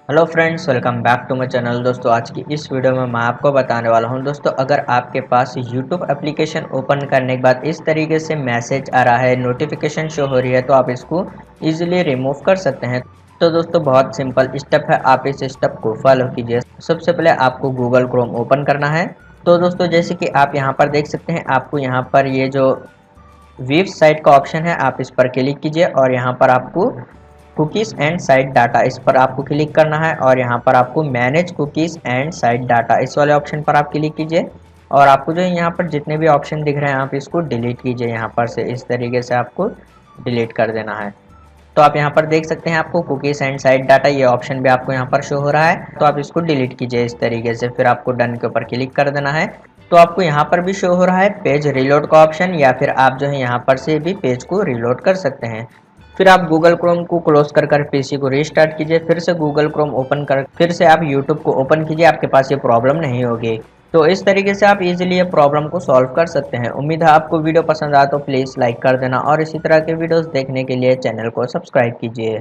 Hello friends, welcome back to my channel. दोस्तों, आज की इस वीडियो में मैं आपको बताने वाला हूं दोस्तों, अगर आपके पास यूट्यूब एप्लीकेशन ओपन करने के बाद इस तरीके से मैसेज आ रहा है, नोटिफिकेशन शो हो रही है, तो आप इसको इजीली रिमूव कर सकते हैं। तो दोस्तों, बहुत सिंपल स्टेप है, आप इस स्टेप को फॉलो कीजिए। सबसे पहले आपको गूगल क्रोम ओपन करना है। तो दोस्तों, जैसे कि आप यहाँ पर देख सकते हैं, आपको यहाँ पर ये जो वेब साइट का ऑप्शन है, आप इस पर क्लिक कीजिए और यहाँ पर आपको कुकीज़ एंड साइट डाटा, इस पर आपको क्लिक करना है और यहाँ पर आपको manage cookies and site data, इस वाले ऑप्शन पर आप क्लिक कीजिए। और आपको जो यहाँ पर जितने भी ऑप्शन दिख रहे हैं, आप इसको डिलीट कीजिए। यहाँ पर से इस तरीके से आपको डिलीट कर देना है। तो आप यहाँ पर देख सकते हैं, आपको कुकीज़ एंड साइट डाटा ये ऑप्शन भी आपको यहाँ पर शो हो रहा है, तो आप इसको डिलीट कीजिए इस तरीके से। फिर आपको डन के ऊपर क्लिक कर देना है। तो आपको यहाँ पर भी शो हो रहा है पेज रीलोड का ऑप्शन, या फिर आप जो है यहाँ पर से भी पेज को रीलोड कर सकते हैं। फिर आप गूगल क्रोम को क्लोज कर पीसी को रीस्टार्ट कीजिए, फिर से गूगल क्रोम ओपन कर फिर से आप यूट्यूब को ओपन कीजिए, आपके पास ये प्रॉब्लम नहीं होगी। तो इस तरीके से आप इजीली ये प्रॉब्लम को सॉल्व कर सकते हैं। उम्मीद है आपको वीडियो पसंद आया तो प्लीज़ लाइक कर देना और इसी तरह के वीडियोस देखने के लिए चैनल को सब्सक्राइब कीजिए।